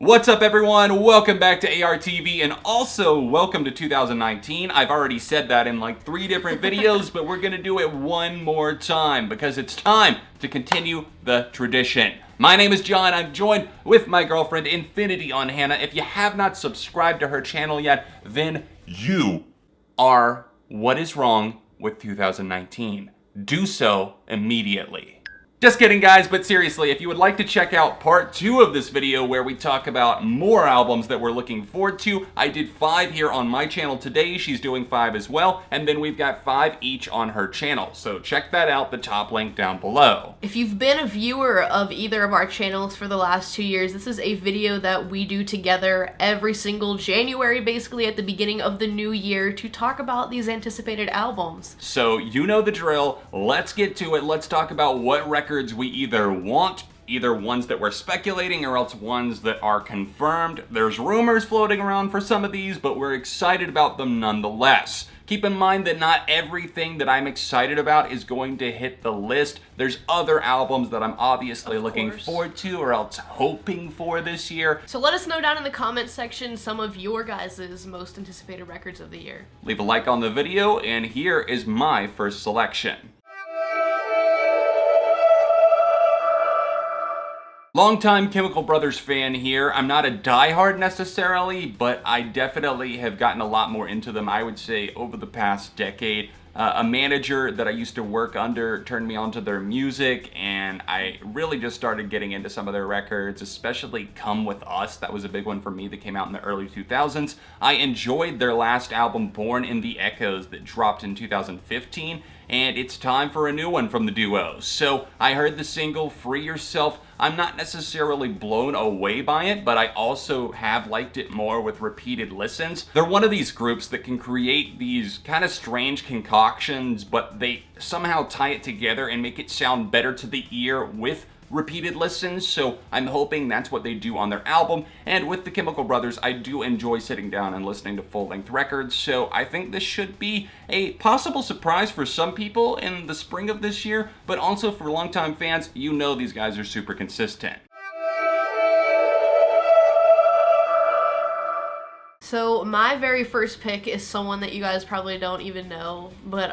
What's up everyone? Welcome back to ARTV and also welcome to 2019. I've already said that in like 3 different videos, but we're gonna do it one more time because it's time to continue the tradition. My name is John. I'm joined with my girlfriend Infinity on Hannah. If you have not subscribed to her channel yet, then you are what is wrong with 2019. Do so immediately. Just kidding guys, but seriously, if you would like to check out part 2 of this video where we talk about more albums that we're looking forward to, I did 5 here on my channel today, she's doing 5 as well, and then we've got 5 each on her channel, so check that out, the top link down below. If you've been a viewer of either of our channels for the last 2 years, this is a video that we do together every single January, basically at the beginning of the new year, to talk about these anticipated albums. So you know the drill, let's get to it, let's talk about what records we either want, either ones that we're speculating or else ones that are confirmed. There's rumors floating around for some of these, but we're excited about them nonetheless. Keep in mind that not everything that I'm excited about is going to hit the list. There's other albums that I'm obviously looking forward to or else hoping for this year. So let us know down in the comments section some of your guys' most anticipated records of the year. Leave a like on the video, and here is my first selection. Longtime Chemical Brothers fan here. I'm not a diehard necessarily, but I definitely have gotten a lot more into them, I would say, over the past decade. A manager that I used to work under turned me onto their music, and I really just started getting into some of their records, especially Come With Us. That was a big one for me that came out in the early 2000s. I enjoyed their last album, Born in the Echoes, that dropped in 2015, and it's time for a new one from the duo. So I heard the single, Free Yourself. I'm not necessarily blown away by it, but I also have liked it more with repeated listens. They're one of these groups that can create these kind of strange concoctions, but they somehow tie it together and make it sound better to the ear with repeated listens, so I'm hoping that's what they do on their album. And with the Chemical Brothers, I do enjoy sitting down and listening to full-length records, so I think this should be a possible surprise for some people in the spring of this year, but also for longtime fans, you know these guys are super consistent. So my very first pick is someone that you guys probably don't even know, but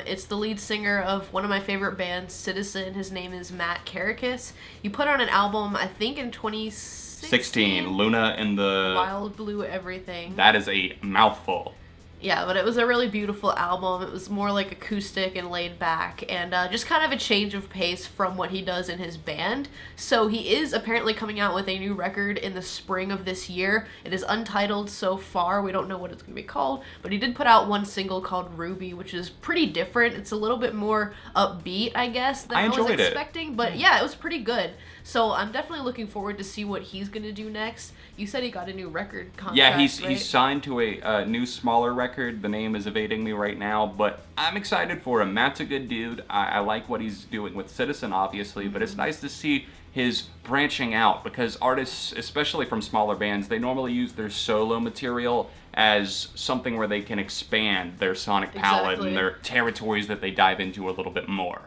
it's the lead singer of one of my favorite bands, Citizen. His name is Matt Caracas. He put on an album, I think in 2016. Luna and the Wild Blue Everything. That is a mouthful. Yeah, but it was a really beautiful album. It was more like acoustic and laid back, and just kind of a change of pace from what he does in his band. So he is apparently coming out with a new record in the spring of this year. It is untitled so far. We don't know what it's going to be called, but he did put out one single called Ruby, which is pretty different. It's a little bit more upbeat, I guess, than I was expecting, but yeah, it was pretty good. So I'm definitely looking forward to see what he's going to do next. You said he got a new record contract, yeah, right? he's signed to a new smaller record. The name is evading me right now, but I'm excited for him. Matt's a good dude. I like what he's doing with Citizen, obviously, but it's nice to see his branching out, because artists, especially from smaller bands, they normally use their solo material as something where they can expand their sonic palette and their territories that they dive into a little bit more.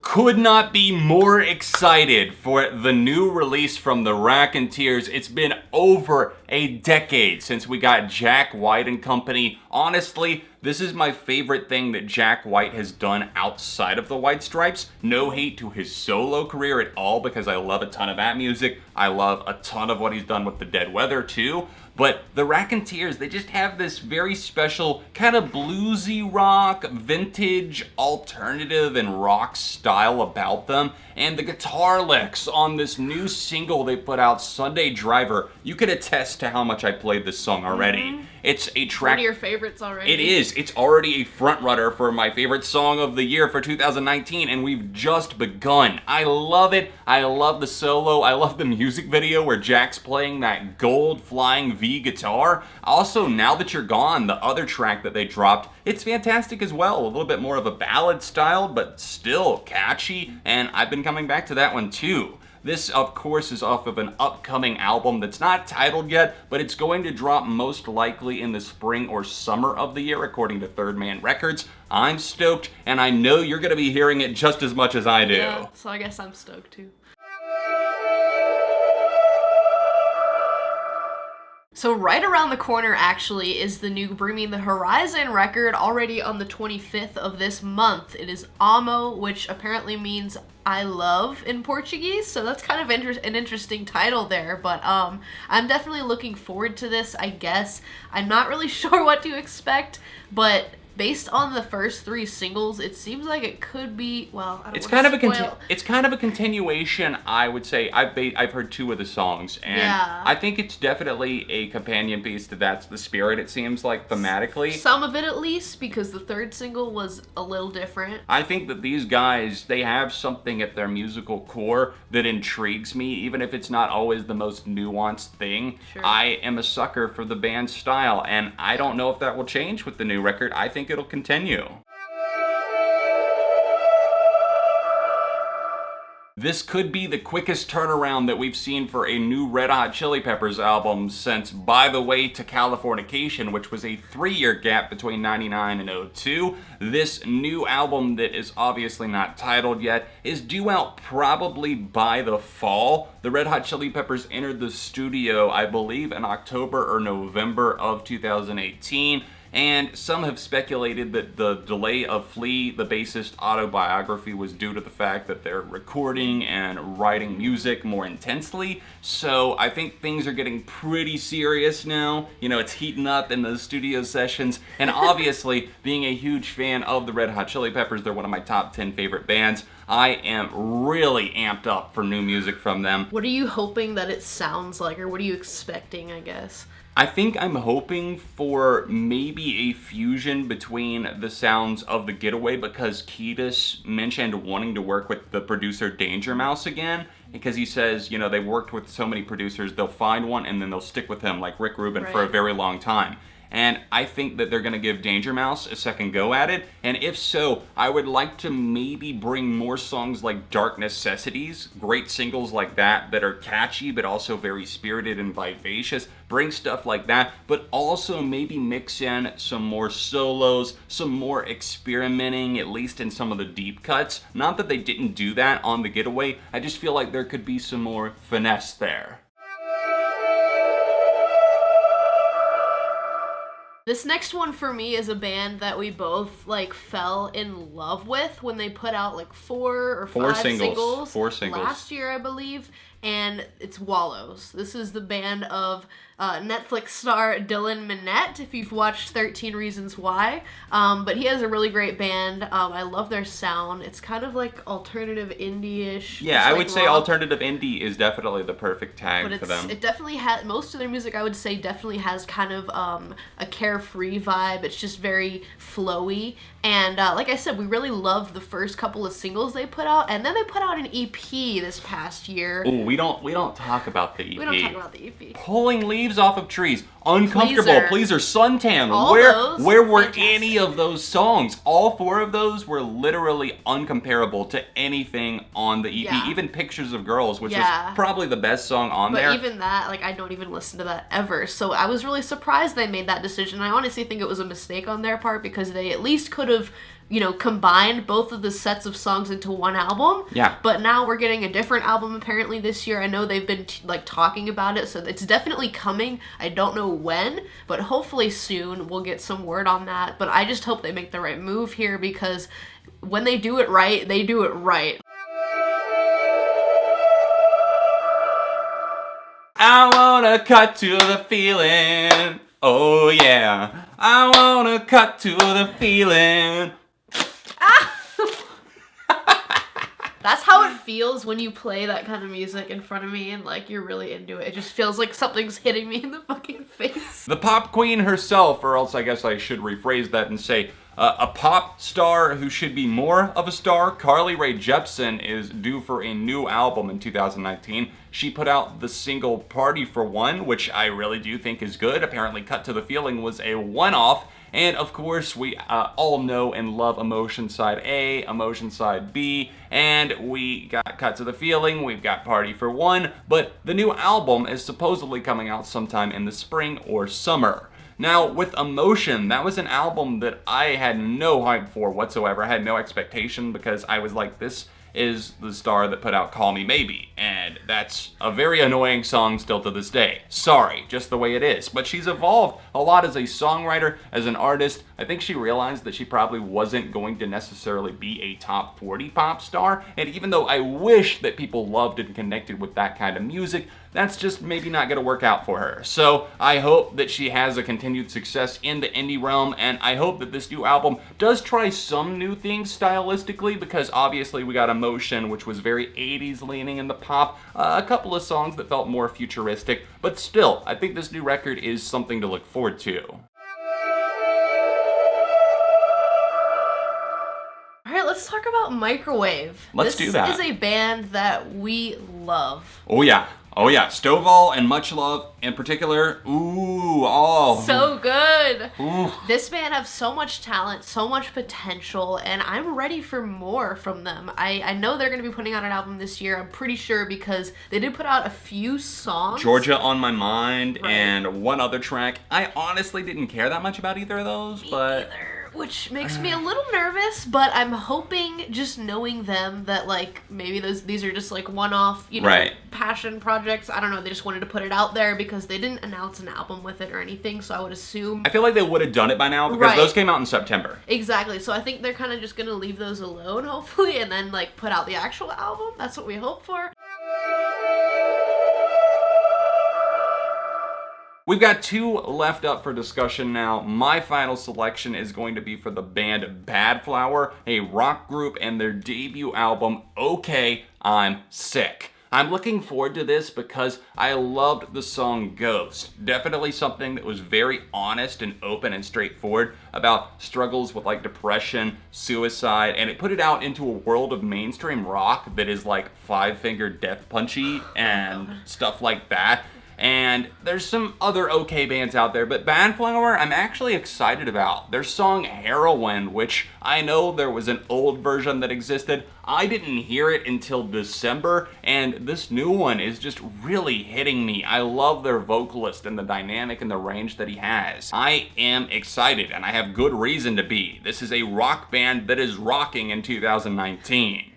Could not be more excited for the new release from the Racketeers. It's been over a decade since we got Jack White and company. Honestly, this is my favorite thing that Jack White has done outside of the White Stripes. No hate to his solo career at all, because I love a ton of that music. I love a ton of what he's done with the Dead Weather too. But the Racketeers, they just have this very special kind of bluesy rock, vintage, alternative, and rock style about them. And the guitar licks on this new single they put out, Sunday Driver, you could attest to how much I played this song already. It's a track... One of your favorites already. It is. It's already a front-runner for my favorite song of the year for 2019, and we've just begun. I love it. I love the solo. I love the music video where Jack's playing that gold flying V guitar. Also, Now That You're Gone, the other track that they dropped, it's fantastic as well. A little bit more of a ballad style, but still catchy, and I've been coming back to that one too. This, of course, is off of an upcoming album that's not titled yet, but it's going to drop most likely in the spring or summer of the year, according to Third Man Records. I'm stoked, and I know you're going to be hearing it just as much as I do. Yeah, so I guess I'm stoked too. So right around the corner, actually, is the new Bring Me the Horizon record, already on the 25th of this month. It is Amo, which apparently means I love in Portuguese, so that's kind of an interesting title there, but I'm definitely looking forward to this, I guess. I'm not really sure what to expect, but based on the first 3 singles, it seems like it could be, well, I don't It's kind of a continuation, I would say. I've heard 2 of the songs, and yeah. I think it's definitely a companion piece to That's the Spirit, it seems like, thematically. Some of it, at least, because the 3rd single was a little different. I think that these guys, they have something at their musical core that intrigues me, even if it's not always the most nuanced thing. Sure. I am a sucker for the band's style, and I don't know if that will change with the new record. I think it'll continue. This could be the quickest turnaround that we've seen for a new Red Hot Chili Peppers album since By the Way to Californication, which was a 3-year gap between 99 and 02. This new album that is obviously not titled yet is due out probably by the fall. The Red Hot Chili Peppers entered the studio, I believe, in October or November of 2018. And some have speculated that the delay of Flea, the bassist, autobiography was due to the fact that they're recording and writing music more intensely. So I think things are getting pretty serious now. You know, it's heating up in the studio sessions. And obviously, being a huge fan of the Red Hot Chili Peppers, they're one of my top 10 favorite bands. I am really amped up for new music from them. What are you hoping that it sounds like, or what are you expecting, I guess? I think I'm hoping for maybe a fusion between the sounds of The Getaway, because Kiedis mentioned wanting to work with the producer Danger Mouse again, because he says, you know, they've worked with so many producers, they'll find one and then they'll stick with him, like Rick Rubin, for a very long time. And I think that they're going to give Danger Mouse a second go at it. And if so, I would like to maybe bring more songs like Dark Necessities, great singles like that are catchy but also very spirited and vivacious. Bring stuff like that, but also maybe mix in some more solos, some more experimenting, at least in some of the deep cuts. Not that they didn't do that on The Getaway, I just feel like there could be some more finesse there. This next one for me is a band that we both like fell in love with when they put out like 4 or 5 singles. 4 singles last year, I believe, and it's Wallows. This is the band of Netflix star Dylan Minnette, if you've watched 13 Reasons Why. But he has a really great band. I love their sound. It's kind of like alternative indie-ish. Yeah, I would say alternative indie is definitely the perfect tag for them. It definitely has, most of their music, I would say, definitely has kind of a carefree vibe. It's just very flowy. And like I said, we really loved the first couple of singles they put out, and then they put out an EP this past year. Ooh, we don't talk about the EP. We don't talk about the EP. Pulling Leaves Off of Trees, Uncomfortable, Pleaser, Suntan. All Where were fantastic. any of those songs? All 4 of those were literally uncomparable to anything on the EP. Yeah. Even Pictures of Girls, which was probably the best song on there. But even that, like, I don't even listen to that ever. So I was really surprised they made that decision. I honestly think it was a mistake on their part, because they at least could have, you know, combined both of the sets of songs into one album. Yeah. But now we're getting a different album apparently this year. I know they've been like talking about it, so it's definitely coming. I don't know when, but hopefully soon we'll get some word on that. But I just hope they make the right move here, because when they do it right, they do it right. I wanna cut to the feeling. Oh yeah. I wanna cut to the feeling. That's how it feels when you play that kind of music in front of me and like you're really into it. It just feels like something's hitting me in the fucking face. The pop queen herself, or else I guess I should rephrase that and say a pop star who should be more of a star, Rae Jepson, is due for a new album in 2019. She put out the single Party for One, which I really do think is good. Apparently Cut to the Feeling was a one-off, And of course, we all know and love Emotion Side A, Emotion Side B, and we got Cut to the Feeling, we've got Party for One, but the new album is supposedly coming out sometime in the spring or summer. Now, with Emotion, that was an album that I had no hype for whatsoever. I had no expectation because I was like, this is the star that put out Call Me Maybe, and that's a very annoying song still to this day. Sorry, just the way it is. But she's evolved a lot as a songwriter, as an artist. I think she realized that she probably wasn't going to necessarily be a top 40 pop star, and even though I wish that people loved and connected with that kind of music, that's just maybe not going to work out for her. So I hope that she has a continued success in the indie realm, and I hope that this new album does try some new things stylistically, because obviously we got Emotion, which was very 80s leaning in the pop, a couple of songs that felt more futuristic, but still, I think this new record is something to look forward to. Alright, let's talk about Microwave. Let's do that. This is a band that we love. Oh yeah. Oh yeah, Stovall and Much Love in particular. Ooh, oh. So good. Ooh. This band have so much talent, so much potential, and I'm ready for more from them. I know they're going to be putting out an album this year, I'm pretty sure, because they did put out a few songs. Georgia on My Mind, Right. and one other track. I honestly didn't care that much about either of those, but... Which makes me a little nervous, but I'm hoping, just knowing them, that like maybe these are just like one-off, you know, Right. passion projects. I don't know, they just wanted to put it out there because they didn't announce an album with it or anything, so I would assume... I feel like they would have done it by now, because Right. those came out in September. Exactly, so I think they're kind of just gonna leave those alone, hopefully, and then like put out the actual album. That's what we hope for. We've got two left up for discussion now. My final selection is going to be for the band Bad Flower, a rock group, and their debut album, Okay, I'm Sick. I'm looking forward to this because I loved the song Ghost. Definitely something that was very honest and open and straightforward about struggles with like depression, suicide, and it put it out into a world of mainstream rock that is like Five Finger Death Punchy and stuff like that. And there's some other okay bands out there, but Bad Flower I'm actually excited about. Their song Heroin, which I know there was an old version that existed, I didn't hear it until December, and this new one is just really hitting me. I love their vocalist and the dynamic and the range that he has. I am excited, and I have good reason to be. This is a rock band that is rocking in 2019.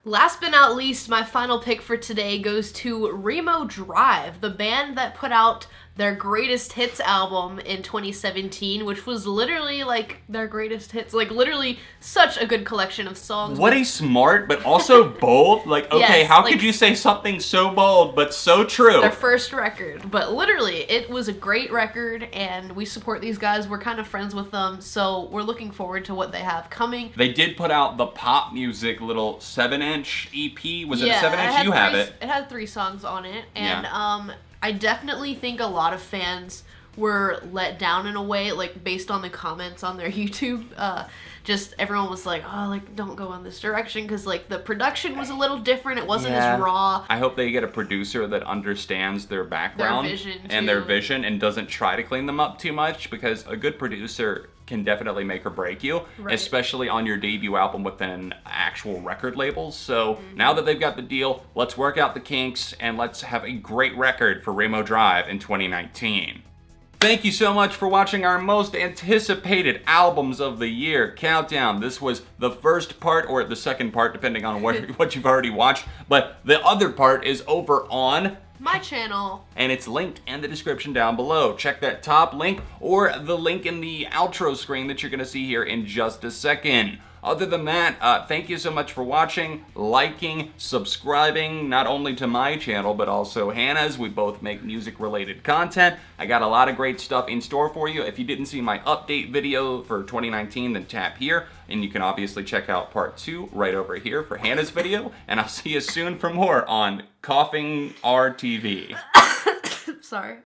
Last but not least, my final pick for today goes to Remo Drive, the band that put out their greatest hits album in 2017, which was literally like their greatest hits, like literally such a good collection of songs. What a smart but also bold, like, okay, Yes, how like, could you say something so bold but so true? their first record, but literally it was a great record, and we support these guys. We're kind of friends with them, so we're looking forward to what they have coming. They did put out the pop music little 7-inch EP. Was it a 7-inch? You have it. It had 3 songs on it, and Yeah. I definitely think a lot of fans were let down in a way, like based on the comments on their YouTube. Just everyone was like, oh, like don't go in this direction, because like the production was a little different. It wasn't as raw. I hope they get a producer that understands their background vision, and their too. vision and doesn't try to clean them up too much, because a good producer can definitely make or break you, Right. especially on your debut album with an actual record label. So now that they've got the deal, let's work out the kinks and let's have a great record for Remo Drive in 2019. Thank you so much for watching our most anticipated albums of the year countdown. This was the first part, or the second part, depending on what you've already watched. But the other part is over on My channel. and it's linked in the description down below. Check that top link or the link in the outro screen that you're gonna see here in just a second. Other than that, thank you so much for watching, liking, subscribing, not only to my channel, but also Hannah's. We both make music-related content. I got a lot of great stuff in store for you. If you didn't see my update video for 2019, then tap here, and you can obviously check out part 2 right over here for Hannah's video, and I'll see you soon for more on Coughing ARTV. Sorry.